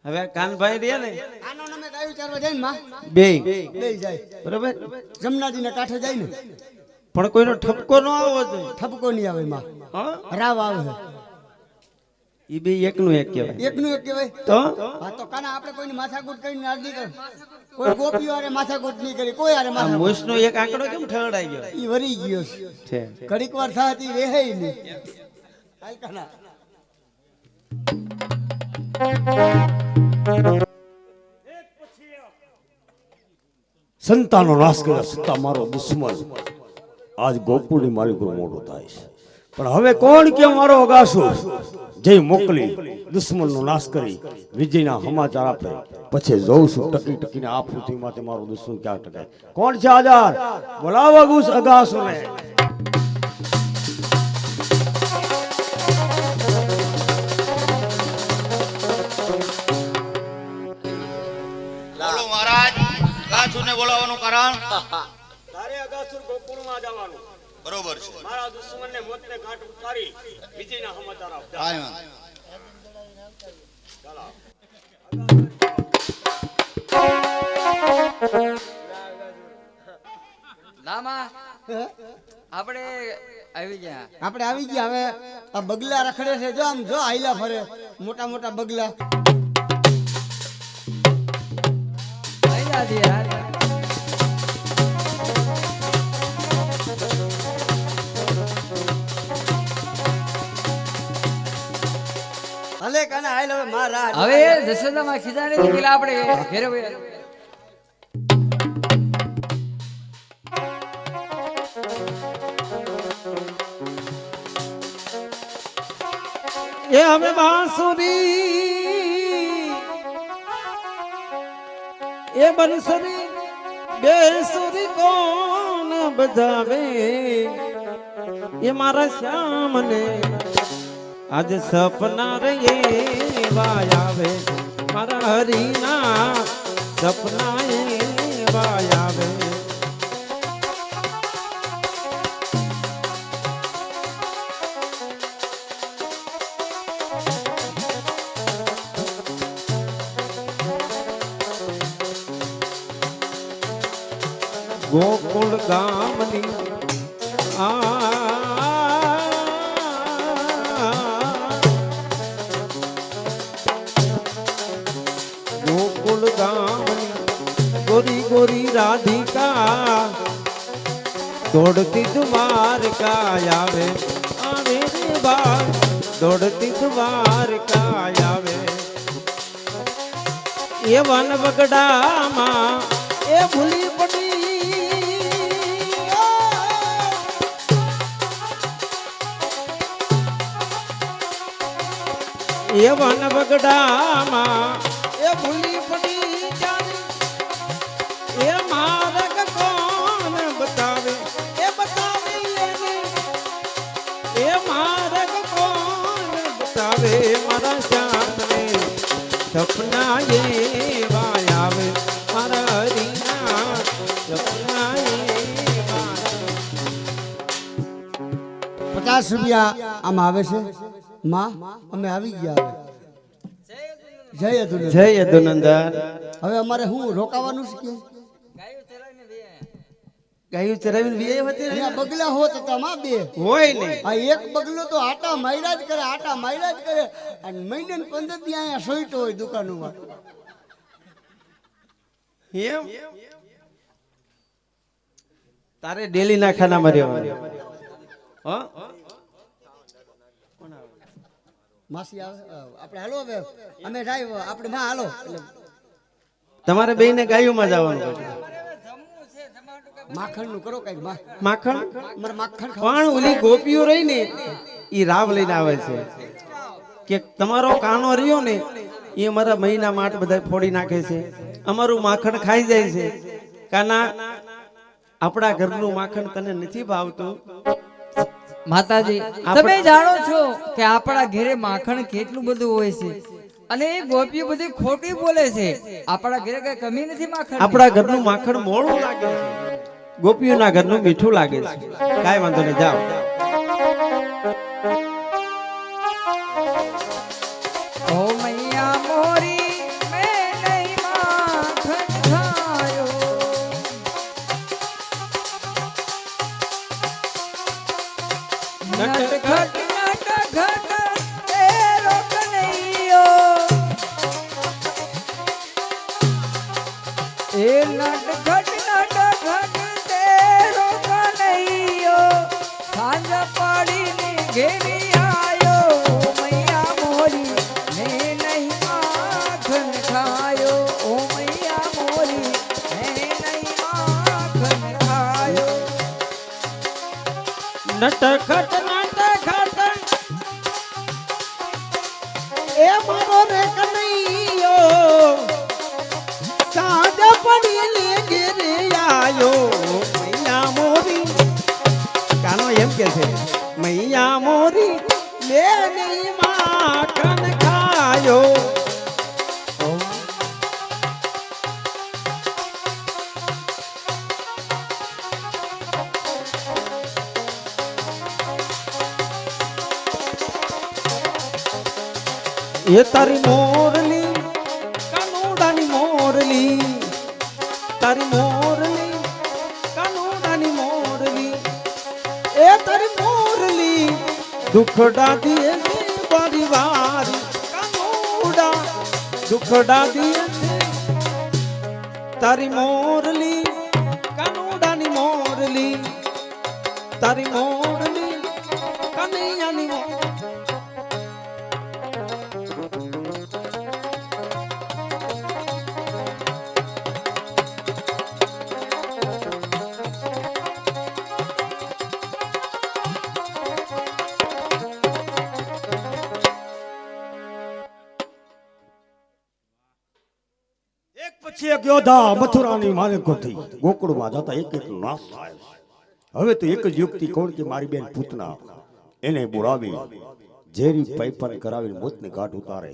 હવે કાનભાઈ રે ને આનો નામે ગાયું ચારવા જાય ને માં બે જાય બરોબર જમનાજી ને કાંઠે જાય ને પણ કોઈનો ઠપકો ન આવવો જોઈએ ઠપકો નહીં આવે માં હા રાવ આવે ઈ બે એકનું એક કહેવાય એકનું એક કહેવાય તો હા તો કાના આપણે કોઈની માથાકૂટ કરીને નાડી કર કોઈ ગોપીઓ આરે માથાકૂટ નહીં કરી કોઈ આરે આ માથાકૂટ મૂછનો એક આંકડો કેમ ઠરડાઈ ગયો ઈ વરી ગયો છે ઘડીક વાર થાતી વેહે નહીં હાલ કાના સંતાનો નાશ કર્યા સત્તા મારો દુશ્મન આજ ગોકુળની માલિકો મોટો થાય છે પણ હવે કોણ કે મારો અગાસુ જે મોકલી દુશ્મનનો નાશ કરી વિજયના સમાચાર આપે પછી જોઉં છું ટકી ટકીને આ પૃથ્વીમાં તે મારો દુશ્મન ક્યાં ટકાય કોણ છે આજાર બોલાવો ગુસ અગાસુને બોલો મહારાજ અગાસુરને બોલાવવાનું કારણ તારે અગાસુર ગોકુળમાં જવાનું બરોબર છે મારા દુશ્મનને મોતને ઘાટ ઉતારી વિજયના સમાચાર આપતા કાંઈ વાંધો લામા આપણે આવી ગયા. આપણે આવી ગયા હવે આ બગલા રખડે છે જો આમ જો આયલા ફરે મોટા મોટા બગલા આયલા છે યાર. ભલે કાના આયલા હવે મારા હવે જશોદામાં ખીજાણી થી પેલા આપણે ઘેરે વયા. એ અમે બાંસુરી એ બંસુરી બે સુરી કોણ બજાવે એ મારા શ્યામને આજ સપના રે વાયાવે મારા હરીના સપના એ વાયાવે ગોકુળ ગામની ગોકુળ ગામની ગોરી ગોરી રાધિકા દોડતી દ્વારકા આવે આવે રે બાર દોડતી દ્વારકા આવે એ વન બગડામાં એ ભૂલી પડી એ વન બગડામાં એ ભૂલી પડી જાને એ માર્ગ કોણ બતાવે એ બતાવે એને એ માર્ગ કોણ બતાવે મારા શ્યામને સપના એ વાયાવે મારા હરીના સપના એ વાયાવે 50 રૂપિયા આમ આવે છે માં અમે આવી ગયા જય અધુન જય યદુનંદન હવે અમારે હું રોકાવાનું છે કે ગાયું ચરાવીને વિયે હતી ને અહીંયા બગલા હોત તો માં બે હોય ને આ એક બગલો તો આટા માર્યા જ કરે અને મહિને 15 દી અહીંયા સોઈટો હોય દુકાનોમાં એમ તારે ડેલી ના ખાનામાં રહેવાનું હા માસી આવે આપણે હાલો હવે અમે જાય આપણે માં હાલો તમારે બેયને ગાયુંમાં જવાનું માખણ નું કરો કઈ માખણ મારે માખણ પણ ઓલી ગોપીઓ રહી ને ઈ રાવ લઈને આવે છે કે તમારો કાનો રહ્યો ને એ અમારા મહિના માટે બધા ફોડી નાખે છે અમારું માખણ ખાઈ જાય છે કાના આપણા ઘરનું માખણ તને નથી ભાવતું માતાજી તમે જાણો છો કે આપણા ઘરે માખણ કેટલું બધું હોય છે અને એ ગોપીઓ બધી ખોટી બોલે છે. આપણા ઘરે કઈ કમી નથી માખણ. આપણા ઘરનું માખણ મોળું લાગે છે ગોપીઓના ઘરનું મીઠું લાગે છે કાંઈ વાંધો નહીં જાઓ. ઓ મૈયા મોરી એ નટખટ તેરો કનૈયો સાંજ પડીને ઘેરી આયો મૈયા મોરી ને નહીં માખણ ખાયો ઓ મૈયા મોરી ને નહીં માખણ ખાયો નટખટ એ મારો રે કનૈયો સાંજ પડીને ઘેરે આયો મૈયા મોરી કાનો એમ કે છે મૈયા મોરી લે નહીં માખણ ખાયો એ તારી મોરલી કાનુડાની મોરલી તારી મોરલી કાનુડાની મોરલી એ તારી મોરલી દુખડા દિયે છે બારી વારી કાનુડા દુખડા દિયે છે તારી મોરલી કાનુડાની મોરલી તારી મોરલી કનૈયાની મોરલી પછી એક યોદ્ધા મથુરાની માલિકો થઈ ગોકુળમાં જતા એક એક નાશ થાય. હવે તો એક જ યુક્તિ કોણ કે મારી બેન પૂતના એને બોલાવી ઝેરી પૈપન કરાવી મોતને ઘાટ ઉતારે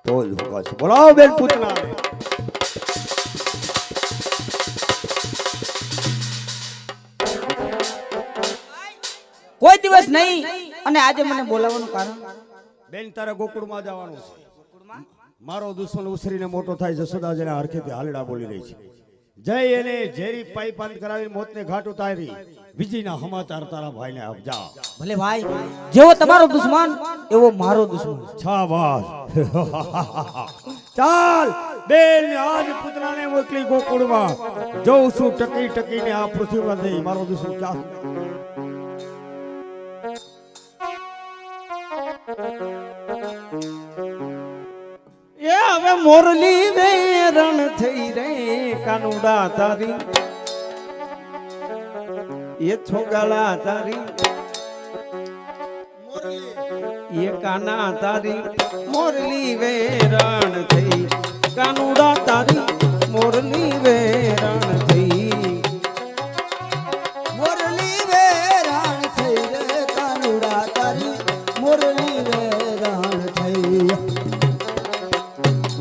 તો જ ભોગાશે. બોલાવો બેન પૂતના. કોઈ દિવસ નહીં અને આજે મને બોલાવવાનું કારણ બેન તારે ગોકુળમાં જવાનું છે. મારો દુશ્મન ઉસરીને મોટો થાય જશોદા જેના હરખેથી હાલડા બોલી રહી છે. જય એને ઝેરી પાઇપાન કરાવી મોતને ઘાટ ઉતારી વિજયના સમાચાર તારા ભાઈને આપજા. ભલે ભાઈ જેવો તમારો દુશ્મન એવો મારો દુશ્મન. શાબાશ. ચાલ બેન આજ પુતનાને મોકલી ગોકુળમાં જોઉં છું ટકી ટકીને આ પૃથ્વીમાં થઈ મારો દુશ્મન ક્યાં. એ હવે મોરલી વેરણ થઈ રે કાનુડા તારી એ છોગાળા તારી એ કાના તારી મોરલી વેરણ થઈ કાનુડા તારી મોરલી વેરણ થઈ મોરલી વેરાણ થઈ રે કાનુડા તારી મોરલી વેરાણ થઈ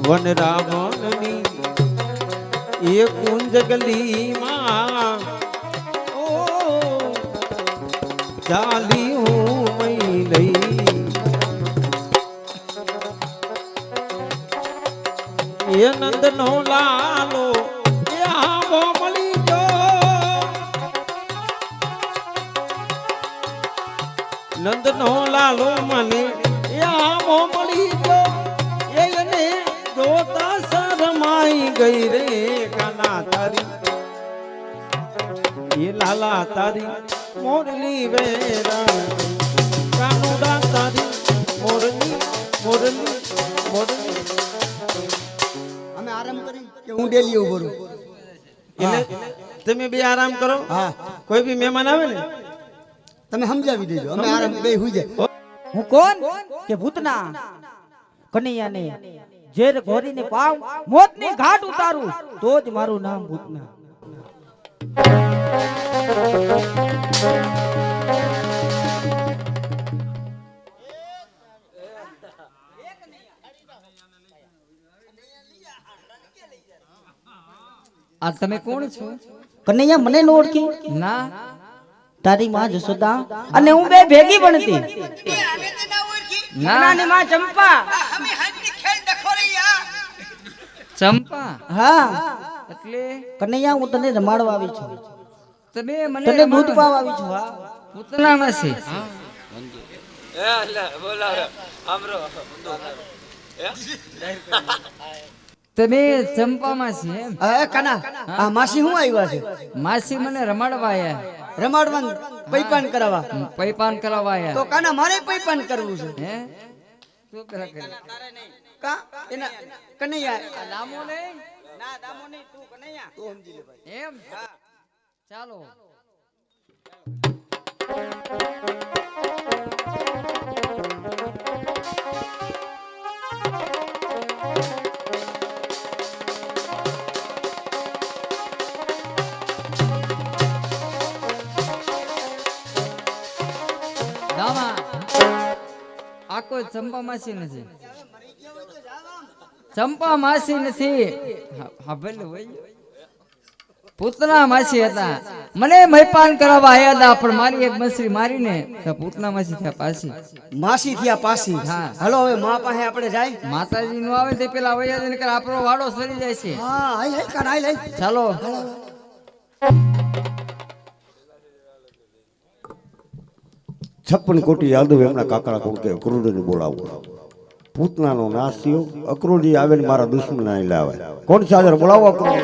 વન રાવણની એ કુંજ ગલીમાં ઓ ચાલી હું મઈ લઈ એ નંદનો લાલો એ આવો મળી ગયો નંદનો લાલો મને એ આવો મળી ગયો એને જોતા શરમાઈ ગઈ રે કાના તારી એ લાલા તારી મોરલી વેરણ કાનુડા તારી મોરલી મોરલી મોરલી. અમે આરામ કરી કે હું ડેલી ઉભો રહું. એટલે તમે બે આરામ કરો. હા કોઈ બી મહેમાન આવે ને તમે સમજાવી દેજો અમે આરામ બે હુઈ જાય. હું કોણ કે ભૂતના કનૈયાને ઝેર ઘોરીને પાવ મોતની ઘાટ ઉતારું તો જ મારું નામ ભૂતના. આ તમે કોણ છો? કનૈયા મને ન ઓળખી? ના. તારી માં જશોદા અને હું બે ભેગી ભણતી. ના માં ચંપા. ચંપા. હા એટલે કનૈયા હું તને રમાડવા આવી છું. તમે મને તને દૂધ પાવા આવી છું. હા પૂતનામાં છે. તમે ચંપા માસી એમ કાના આ માસી હું આવ્યા છે માસી મને રમાડવા આયા રમાડવાનું પૈપાન કરાવવા પૈપાન કરાવવા આયા તો કાના મારે પૈપાન કરવું છે હે શું કરે કા એના કનૈયા દામો નહીં ના દામો નહીં તું કનૈયા તું સમજી લે ભાઈ એમ ચાલો દામા આ કોઈ ચંપા માસી નથી ચંપા માસી નથી હા ભલે હોય પૂતના માસી હતા મને મૈપાન કરાવવા આયા હતા પણ મારી એક મસરી મારીને તો પૂતના માસી થયા પાછી માસી થયા પાસી હા. હાલો હવે માં પાસે આપણે જાય માતાજી નું આવે તે પેલા વૈયા જઈને કરે આપણો વાડો સરી જાય છે હા હાલ હાલ કાના હાલ હાલ ચાલો છપ્પન કોટી યાદવ એમના કાકડા કોણ કે અક્રૂરને બોલાવો પૂતનાનો નાશ થયો અક્રૂરજી આવે ને મારા દુશ્મન અહીં લાવે કોણ છે હાજર બોલાવો અક્રૂર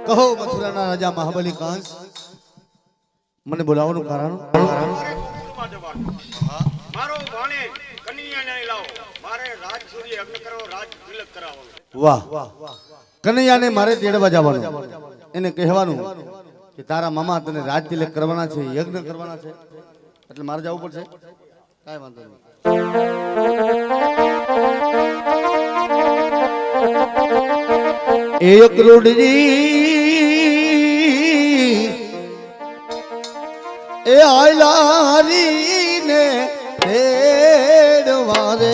કહો મથુરાના રાજા મહાબલી કંસ મને બોલાવવાનું કારણ મારો ભાણે કનૈયાને અહીં લાવો મારે રાજ સૂર્ય યજ્ઞ કરવો રાજ તિલક કરાવવાનો વાહ કનૈયાને મારે તેડવા જવાનું એને કહેવાનું કે તારા મામા તને રાજ તિલક કરવાના છે યજ્ઞ કરવાના છે એટલે મારે જવું પડશે કાંઈ વાંધો નહીં એક રોડજી એ આયલારી ને તેડવા રે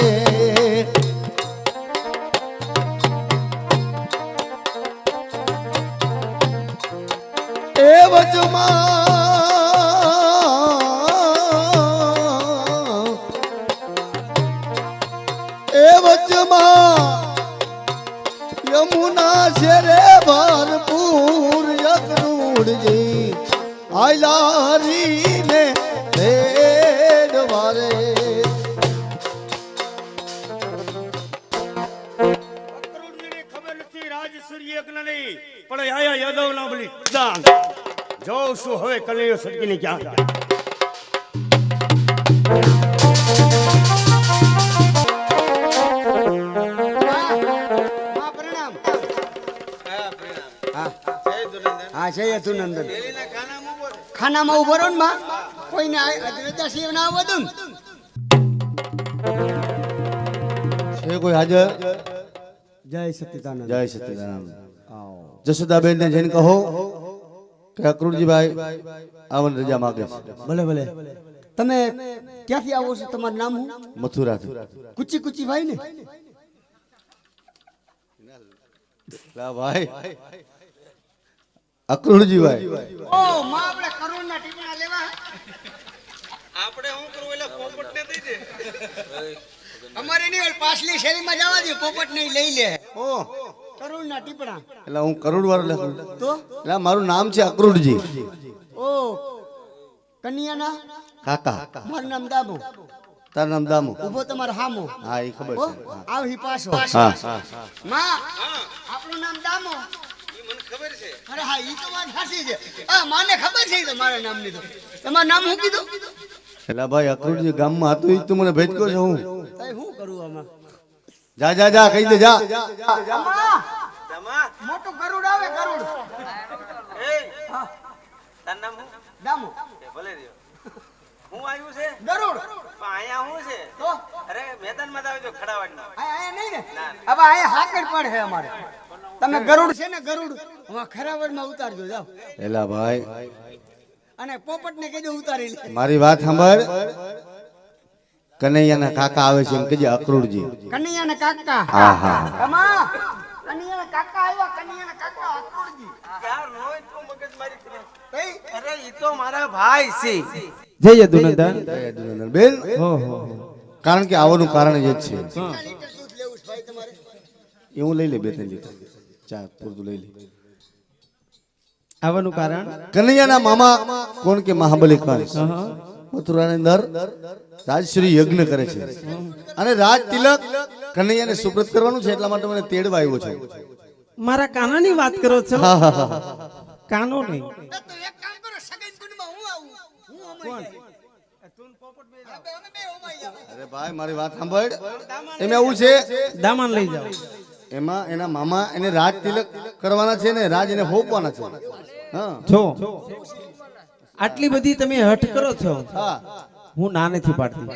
એ વચમાં યમુના શેરે ભરપૂર યકરૂડજી આયલારી ને તેડવા રે અક્રૂરજીને ખબર નથી રાજ સૂર્ય યજ્ઞ નહીં પણ આયા યાદવ ના બલી દાન જોઉં છું હવે કનૈયો સટકીને ક્યાં જાય માં પ્રણામ હા જય તુનંદન ખાનામાં ઉભો રહો ને માં કોઈને રજા શિવ ના આવવા દઉં છે કોઈ હાજર જય સતીતાનંદ જય સચિદાનંદ જશોદાબેન ને જઈને કહો કે અક્રૂરજીભાઈ આવન રજા માગે છે ભલે ભલે તમે ક્યાંથી આવો છો તમારું નામ શું મથુરાથી કુચી કુચી ભાઈ ને લા ભાઈ અક્રૂરજીભાઈ ઓ માં આપણે કરોડના ટીપણા લેવા આપણે શું કરવું એટલે પોપટને દઈ દે અમારે નહીં ઓલ પાછલી શેરીમાં જવા દે પોપટ નહીં લઈ લે ઓ કરોડના ટીપણા એટલે હું કરોડ વાર લખું તો એટલે મારું નામ છે અક્રૂરજી ઓ કન્યાના કાકા મારું નામ દામો તારું નામ દામુ ઉભો તમારો હામો હા એ ખબર ઓ છે હા. આવી પાછો હા માં આપણું નામ દામો મને ખબર છે અરે હા ઈ તો વાત સાચી છે આ માને ખબર છે ઈ તો મારા નામની તો તમારું નામ શું કીધું એટલે ભાઈ અક્રૂરજી ગામમાં હતું એ તું મને ભેટક્યો છે હું તઈ શું કરું આમાં જા જા જા કહી દે જા મોટું ગરુડ આવે ગરુડ એ તાર નામ શું દામો એ ભલે રહ્યો હું આવ્યું છે ગરુડ પણ અહીંયા શું છે તો અરે મેદાનમાં જ આવજો ખડાવાડમાં આયા નહીં ને હવે આયા હાકડ પડે છે અમારે તમે ગરુડ છે ને ગરુડ હવે ખરાવડમાં ઉતારજો જાઓ એલા ભાઈ અને પોપટ ને કીધું ઉતારી લે મારી વાત સાંભળ કનૈયાના કાકા આવે છે એમ કહેજે અક્રૂરજી કનૈયા ને કાકા હા હા કમા કનૈયા ને કાકા આવ્યા કનૈયા ને કાકા અક્રૂરજી ક્યાં રોજ તું મગજમારી કરે કઈ અરે ઈ તો મારા ભાઈ છે જય યદુનંદન બેન હો હો કારણ કે આવવાનું કારણ જ છે લીટર દૂધ લેવું છે ભાઈ તમારે એ હું લઈ લે બે ત્રણ લીટર ચા પૂરતું લઈ લે આવવાનું કારણ કનૈયાના મામા કોણ કે મહાબલી કંસ હા. મથુરાની અંદર રાજશ્રી યજ્ઞ કરે છે અને રાજ તિલક કનૈયાને સુપ્રત કરવાનું છે એટલા માટે મને તેડવા આવ્યો છું. મારા કાનાની વાત કરો છો? હા હા હા કાનો નહીં. તો એક કામ કરો સગાઈ કુંડમાં હું આવું હું અમાઈ જાય. અમે બે અમાઈ જાવ. અરે ભાઈ મારી વાત સાંભળ. એમાં એવું છે દામાન લઈ જાઓ. એમાં એના મામા એને રાજ તિલક કરવાના છે ને રાજ એને હોપવાના છે. હા જો આટલી બધી તમે હઠ કરો છો, હા હું ના નથી પાડતી,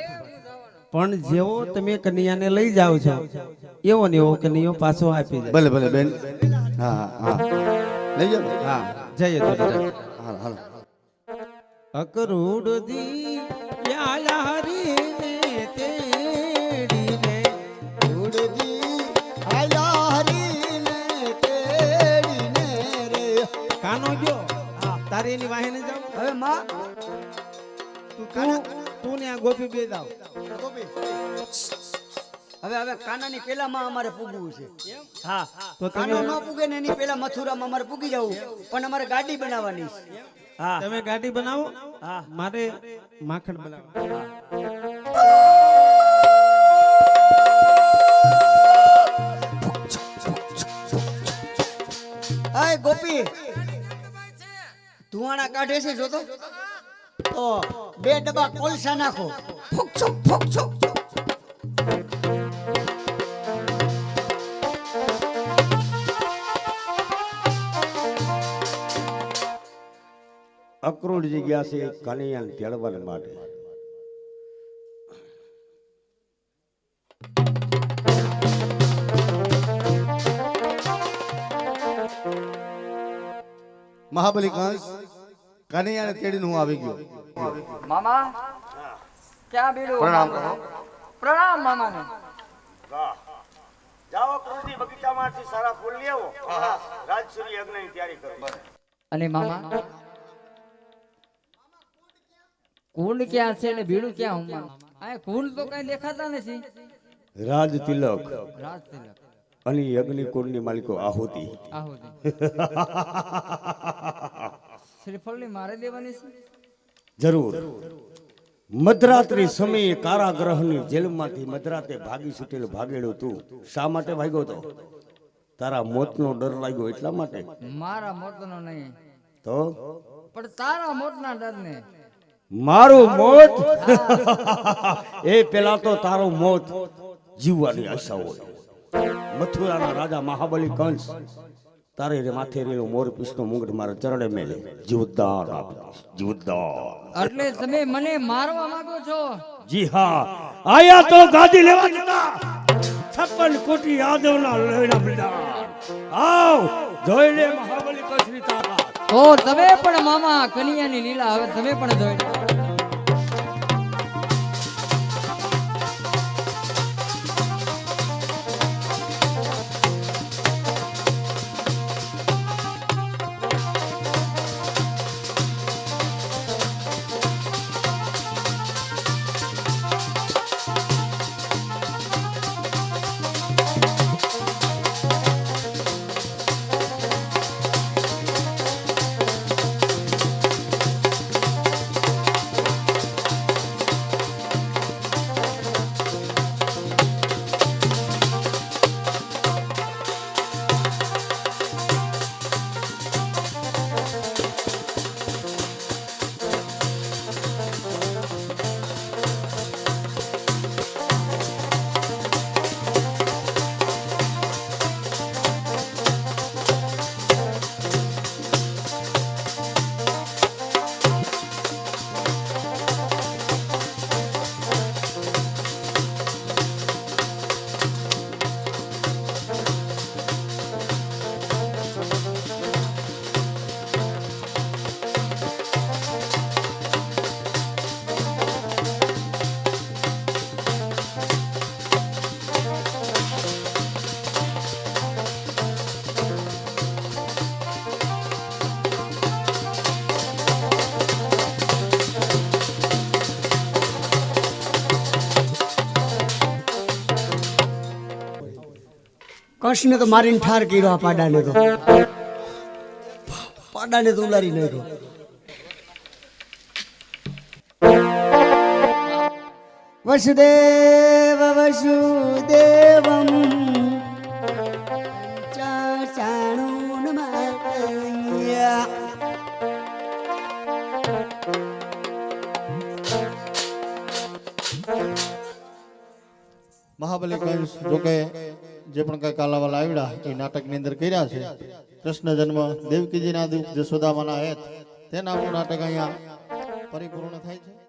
પણ જેવો તમે કન્યાને લઈ જાઓ છો એવો ને એવો કન્યો પાછો આપી જાય. ભલે ભલે બેન. હા હા હા લઈ જાઓ. હા, જઈએ તો હાલો હાલો. અકરૂડ દી યાયા હરીને તેડીને ઉડદી આયા હરીને તેડીને રે. કાનો ગયો તારે એની વાહે ને જાવ. હવે માં તું ને આ ગોપી બે જાવ. ગોપી હવે કાનાની પેલામાં અમારે પૂગવું છે. હા તો કાનો તમે ન પૂગે ને એની પેલા મથુરામાં અમારે પૂગી જવું, પણ અમારે ગાડી બનાવવાની છે. તમે ગાડી બનાવો, મારે માખણ બનાવો. અય ગોપી ધુવાણા કાઢે છે જોતો તો 2 ડબ્બા કોલસા નાખો. ફૂકછો ફૂકછો. અક્રૂરજી ગયા છે કનૈયાને તેડવા માટે. મહાબલી કંસ કનૈયાને તેડીને હું આવી ગયો. મામા ક્યાં બીડું? પ્રણામ કરો. પ્રણામ મામાને. જાઓ અક્રૂરજી બગીચામાંથી સારા ફૂલ લઈ આવો. રાજસૂરી યજ્ઞની તૈયારી કરો. અને મામા કુંડ ક્યાં છે ને બીડું ક્યાં? હું આ કુંડ તો કઈ દેખાતા નથી. રાજ તિલક રાજ તિલક અને યજ્ઞ કુંડની માલિકો આહુતિ. આહુતિ શ્રીફળની મારે દેવાની છે. જરૂર. મધરાત્રિ સમયે કારાગૃહની જેલમાંથી મધરાતે ભાગી છૂટેલો ભાગેલો તું શા માટે ભાગ્યો તો? તારા મોતનો ડર લાગ્યો એટલા માટે? મારા મોતનો નહીં, તો પણ તારા મોતના ડરને. મારું મોત એ પેલા તો તારું મોત જીવવાની આશા હોય. મથુરાના રાજા મહાબલી કંસ તારે રે માથે રેલો મોર પીસનો મુંગટ મારા ચરણે મેલે જીવતદાન આપે. જીવતદાન એટલે તમે મને મારવા માંગો છો? જી હા, આયા તો ગાદી લેવા જતા 56 કોટી યાદવના લોહીના બલિદાન. આવ જોઈ લે મહાબલી કંસની તાકાત. તો તમે પણ મામા કનૈયાની લીલા હવે તમે પણ જોઈ લો. કંસને તો મારીને ઠાર કર્યો આ પાડાને તો પાડાને તો ઉલારી નાખ્યો. વસુદેવ વસુદેવમ ચાચાણું માતયા. મહાબલી કંસ જોકે જે પણ કઈ કાલાવાલા આવ્યા એ નાટકની અંદર કર્યા છે. કૃષ્ણ જન્મ, દેવકીજીના દુઃખ, જશોદામાના હેત, તેના નાટક અહીંયા પરિપૂર્ણ થાય છે.